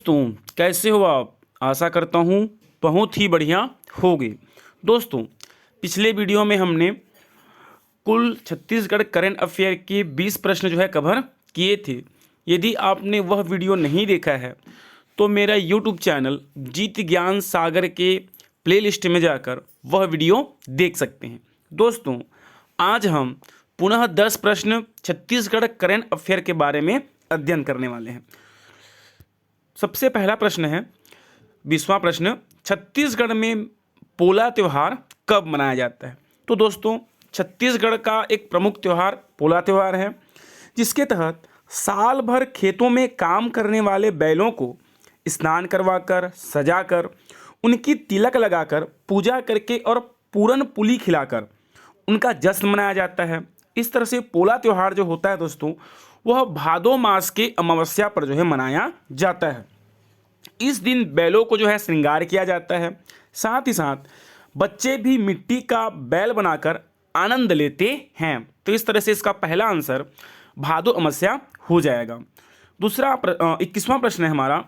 दोस्तों कैसे हो आप। आशा करता हूँ बहुत ही बढ़िया होगे। दोस्तों पिछले वीडियो में हमने कुल छत्तीसगढ़ करंट अफेयर के 20 प्रश्न जो है कवर किए थे। यदि आपने वह वीडियो नहीं देखा है तो मेरा यूट्यूब चैनल जीत ज्ञान सागर के प्लेलिस्ट में जाकर वह वीडियो देख सकते हैं। दोस्तों आज हम पुनः 10 प्रश्न छत्तीसगढ़ करंट अफेयर के बारे में अध्ययन करने वाले हैं। सबसे पहला प्रश्न है 20वां प्रश्न, छत्तीसगढ़ में पोला त्यौहार कब मनाया जाता है। तो दोस्तों छत्तीसगढ़ का एक प्रमुख त्यौहार पोला त्यौहार है, जिसके तहत साल भर खेतों में काम करने वाले बैलों को स्नान करवाकर सजाकर उनकी तिलक लगाकर पूजा करके और पूरन पुली खिलाकर उनका जश्न मनाया जाता है। इस तरह से पोला त्यौहार जो होता है दोस्तों वह भादो मास के अमावस्या पर जो है मनाया जाता है। इस दिन बैलों को जो है श्रृंगार किया जाता है। साथ ही साथ बच्चे भी मिट्टी का बैल बनाकर आनंद लेते हैं। तो इस तरह से इसका पहला आंसर भादो अमावस्या हो जाएगा। दूसरा 21वां प्रश्न है हमारा,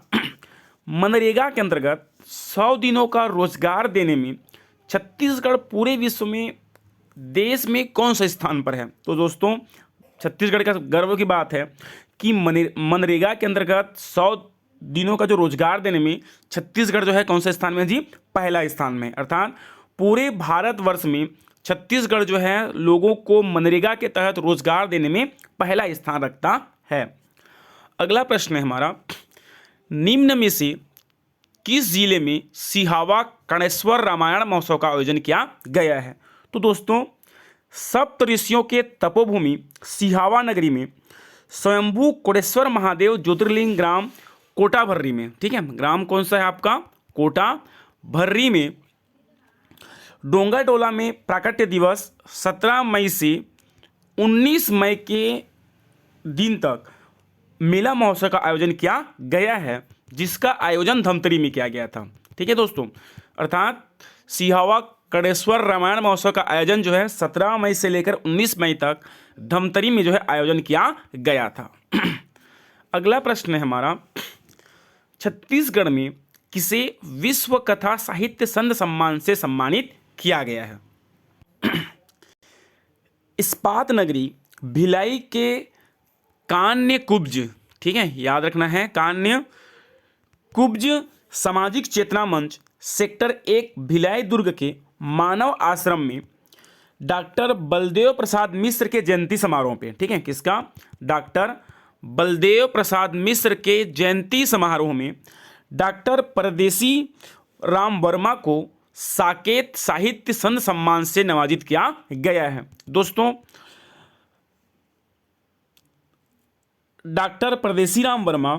मनरेगा के अंतर्गत 100 दिनों का रोजगार देने में छत्तीसगढ़ पूरे विश्व में देश में कौन सा स्थान पर है। तो दोस्तों छत्तीसगढ़ का गर्व की बात है कि मनरेगा के अंतर्गत 100 दिनों का जो रोजगार देने में छत्तीसगढ़ जो है कौन सा स्थान में है जी, पहला स्थान में। अर्थात पूरे भारतवर्ष में छत्तीसगढ़ जो है लोगों को मनरेगा के तहत रोजगार देने में पहला स्थान रखता है। अगला प्रश्न है हमारा, निम्न में से किस जिले में सिहावा कणेश्वर रामायण महोत्सव का आयोजन किया गया है। तो दोस्तों सप्त ऋषियों के तपोभूमि सिहावा नगरी में स्वयंभू कोटेश्वर महादेव ज्योतिर्लिंग ग्राम कोटा भर्री में, ठीक है, ग्राम कौन सा है आपका, कोटा भर्री में डोंगा टोला में प्राकट्य दिवस 17 मई से 19 मई के दिन तक मेला महोत्सव का आयोजन किया गया है, जिसका आयोजन धमतरी में किया गया था। ठीक है दोस्तों, अर्थात सिहावा कणेश्वर रामायण महोत्सव का आयोजन जो है 17 मई से लेकर 19 मई तक धमतरी में जो है आयोजन किया गया था। अगला प्रश्न है हमारा, छत्तीसगढ़ में किसे विश्व कथा साहित्य संघ सम्मान से सम्मानित किया गया है। इस्पात नगरी भिलाई के कान्य कुब्ज, ठीक है, याद रखना है, कान्य कुब्ज सामाजिक चेतना मंच सेक्टर 1 भिलाई दुर्ग के मानव आश्रम में डॉक्टर बलदेव प्रसाद मिश्र के जयंती समारोह पे, ठीक है, किसका, डॉक्टर बलदेव प्रसाद मिश्र के जयंती समारोह में डॉक्टर परदेसी राम वर्मा को साकेत साहित्य संघ सम्मान से नवाजित किया गया है। दोस्तों डॉक्टर परदेसी राम वर्मा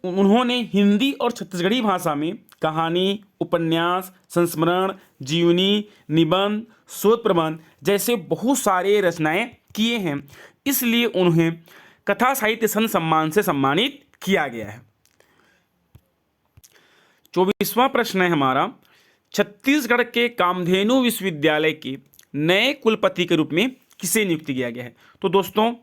उन्होंने हिंदी और छत्तीसगढ़ी भाषा में कहानी, उपन्यास, संस्मरण, जीवनी, निबंध, शोध प्रबंध जैसे बहुत सारे रचनाएं किए हैं, इसलिए उन्हें कथा साहित्य संघ सम्मान से सम्मानित किया गया है। 24वां प्रश्न है हमारा, छत्तीसगढ़ के कामधेनु विश्वविद्यालय के नए कुलपति के रूप में किसे नियुक्त किया गया है। तो दोस्तों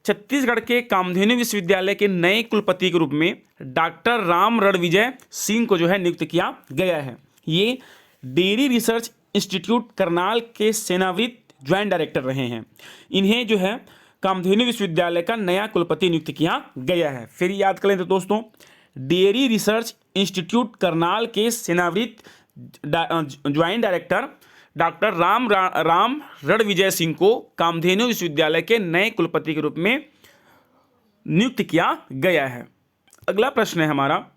छत्तीसगढ़ के कामधेनु विश्वविद्यालय के नए कुलपति के रूप में डॉक्टर राम रणविजय सिंह को जो है नियुक्त किया गया है। ये डेयरी रिसर्च इंस्टीट्यूट करनाल के सेवानिवृत्त ज्वाइंट डायरेक्टर रहे हैं। इन्हें जो है कामधेनु विश्वविद्यालय का नया कुलपति नियुक्त किया गया है। फिर याद करें तो दोस्तों डेयरी रिसर्च इंस्टीट्यूट करनाल के सेवानिवृत्त joint director doctor Ram Ranvijay Singh को कामधेनु विश्वविद्यालय के नए कुलपति के रूप में नियुक्त किया गया है। अगला प्रश्न है हमारा,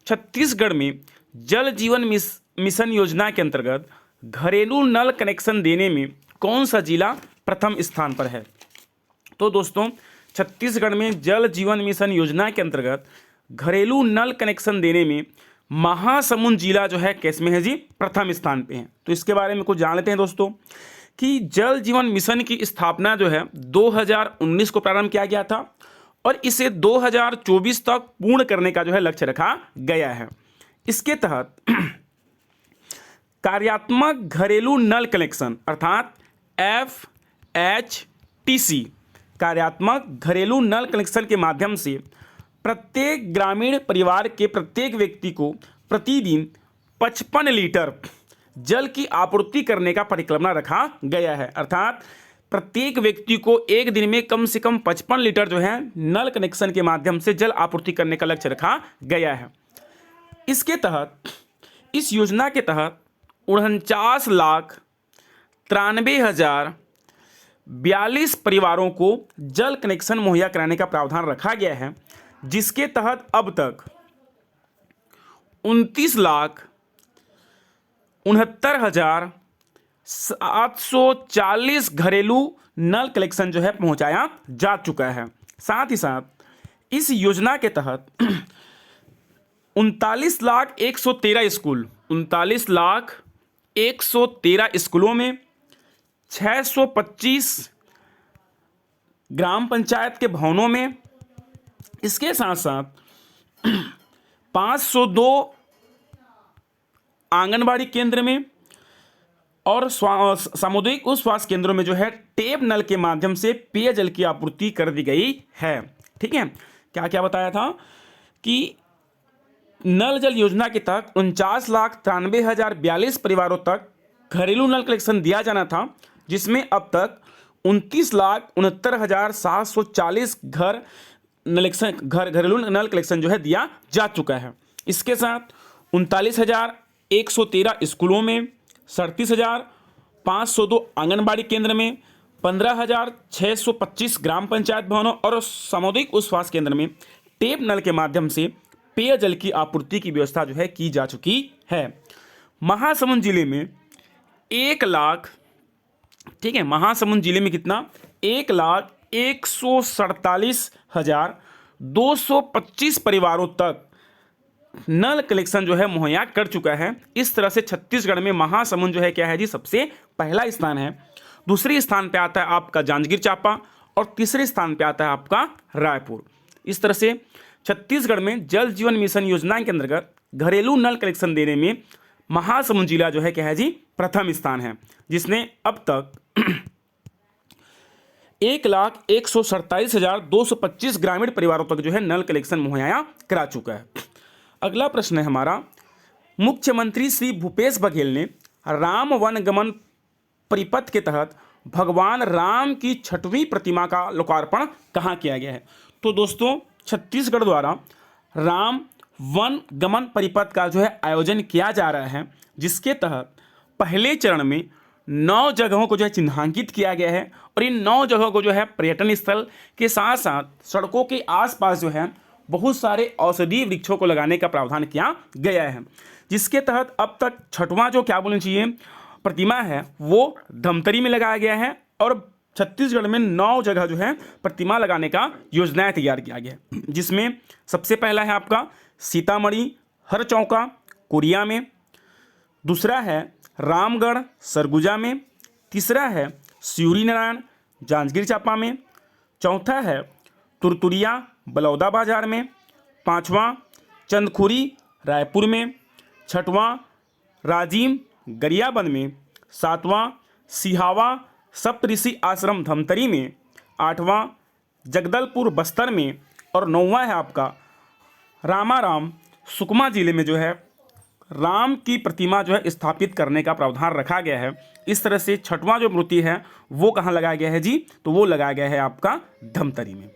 छत्तीसगढ़ में जल जीवन मिशन योजना के अंतर्गत घरेलू नल कनेक्शन देने में कौन सा जिला प्रथम स्थान पर है। तो दोस्तों छत्तीसगढ़ में जल जीवन मिशन योजना के अंतर्गत घरेलू नल कनेक्शन देने में महासमुंद जिला जो है किस में है जी, प्रथम स्थान पे है। तो इसके बारे में कुछ जान लेते हैं दोस्तों कि जल जीवन मिशन की स्थापना जो है 2019 को प्रारंभ किया गया था और इसे 2024 तक पूर्ण करने का जो है लक्ष्य रखा गया है। इसके तहत कार्यात्मक घरेलू नल कनेक्शन अर्थात FHTC कार्यात्मक घरेलू नल कनेक्शन के माध्यम से प्रत्येक ग्रामीण परिवार के प्रत्येक व्यक्ति को प्रतिदिन 55 लीटर जल की आपूर्ति करने का परिकल्पना रखा गया है। अर्थात प्रत्येक व्यक्ति को एक दिन में कम से कम 55 लीटर जो है नल कनेक्शन के माध्यम से जल आपूर्ति करने का लक्ष्य रखा गया है। इसके तहत, इस योजना के तहत 49,93,042 परिवारों को जल कनेक्शन मुहैया कराने का प्रावधान रखा गया है, जिसके तहत अब तक 29,69,740 घरेलू नल कनेक्शन जो है पहुंचाया जा चुका है। साथ ही साथ इस योजना के तहत 39,113 स्कूल, 39,113 स्कूलों में 625 ग्राम पंचायत के भवनों में, इसके साथ साथ 502 आंगनबाड़ी केंद्र में और सामुदायिक उप स्वास्थ्य केंद्रों में जो है टेप नल के माध्यम से पेयजल की आपूर्ति कर दी गई है। ठीक है, क्या क्या बताया था कि नल जल योजना के तहत 49,93,042 परिवारों तक घरेलू नल कनेक्शन दिया जाना था, जिसमें अब तक 29,69,740 घरेलू नल कनेक्शन जो है दिया जा चुका है। इसके साथ 39,113 स्कूलों में, 37,502 आंगनबाड़ी केंद्र में, 15,625 ग्राम पंचायत भवनों और सामुदायिक उप स्वास्थ्य केंद्र में टेप नल के माध्यम से पेयजल की आपूर्ति की व्यवस्था जो है की जा चुकी है। महासमुंद जिले में 1 लाख, ठीक है, महासमुंद जिले में कितना, 1,147,225 परिवारों तक नल कनेक्शन जो है मुहैया कर चुका है। इस तरह से छत्तीसगढ़ में महासमुंद जो है क्या है जी, सबसे पहला स्थान है। दूसरे स्थान पे आता है आपका जांजगीर चांपा और तीसरे स्थान पे आता है आपका रायपुर। इस तरह से छत्तीसगढ़ में जल जीवन मिशन योजना के अंतर्गत घरेलू नल कनेक्शन देने में महासमुंद जिला जो है क्या है जी, प्रथम स्थान है, जिसने अब तक 1,147,225 ग्रामीण परिवारों तक जो है नल कनेक्शन मुहैया करा चुका है। अगला प्रश्न है हमारा, मुख्यमंत्री श्री भूपेश बघेल ने राम वन गमन परिपथ के तहत भगवान राम की 6वीं प्रतिमा का लोकार्पण कहाँ किया गया है? तो दोस्तों, छत्तीसगढ़ द्वारा राम वन गमन परिपथ का जो है आयोजन किया जा रहा है, जिसके तहत पहले चरण में 9 जगहों को जो है चिन्हांकित किया गया है और इन 9 जगहों को जो है पर्यटन स्थल के साथ साथ सड़कों के आसपास जो है बहुत सारे औषधीय वृक्षों को लगाने का प्रावधान किया गया है, जिसके तहत अब तक 6वां जो क्या बोलना चाहिए प्रतिमा है वो धमतरी में लगाया गया है और छत्तीसगढ़ में 9 जगह जो है प्रतिमा लगाने का योजनाएं तैयार किया गया है, जिसमें सबसे पहला है आपका सीतामढ़ी हरचौका कोरिया में, दूसरा है रामगढ़ सरगुजा में, तीसरा है सियूरी नारायण जांजगीर चांपा में, चौथा है तुरतुरिया बलौदा बाजार में, 5वां चंदखुरी रायपुर में, 6वां राजिम गरियाबंद में, 7वां सिहावा सप्तऋषि आश्रम धमतरी में, 8वां जगदलपुर बस्तर में और 9वां है आपका रामाराम सुकमा जिले में जो है राम की प्रतिमा जो है स्थापित करने का प्रावधान रखा गया है। इस तरह से 6वां जो मूर्ति है वो कहाँ लगाया गया है जी, तो वो लगाया गया है आपका धमतरी में।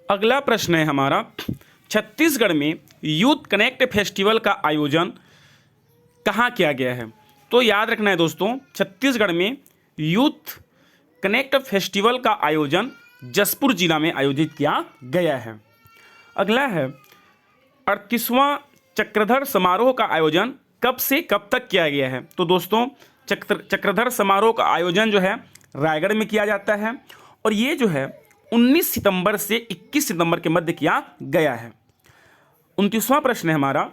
अगला प्रश्न है हमारा, छत्तीसगढ़ में यूथ कनेक्ट फेस्टिवल का आयोजन कहाँ किया गया है? तो याद रखना है दोस्तों, छत्तीसगढ़ में यूथ कनेक्ट फेस्टिवल का आयोजन जसपुर जिला में आयोजित किया गया है। अगला है 38वां चक्रधर समारोह का आयोजन कब से कब तक किया गया है? तो दोस्तों, चक्रधर समारोह का आयोजन जो है रायगढ़ में किया जाता है और ये जो है 19 सितंबर से 21 सितंबर के मध्य किया गया है। 29वां प्रश्न है हमारा,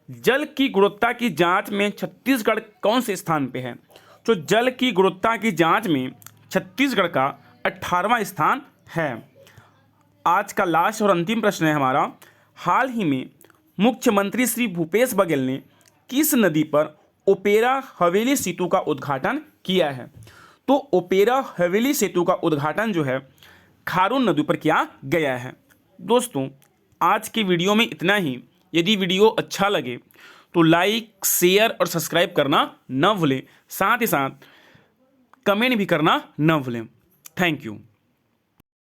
जल की गुणवत्ता की जांच में छत्तीसगढ़ कौन से स्थान पे है? तो जल की गुणवत्ता की जांच में छत्तीसगढ़ का 18वां स्थान है। आज का लास्ट और अंतिम प्रश्न है हमारा, हाल ही में मुख्यमंत्री श्री भूपेश बघेल ने किस नदी पर ओपेरा हवेली सेतु का उद्घाटन किया है? तो ओपेरा हवेली सेतु का उद्घाटन जो है खारून नदी पर किया गया है। दोस्तों आज की वीडियो में इतना ही। यदि वीडियो अच्छा लगे तो लाइक, शेयर और सब्सक्राइब करना न भूलें। साथ ही साथ कमेंट भी करना न भूलें। Thank you.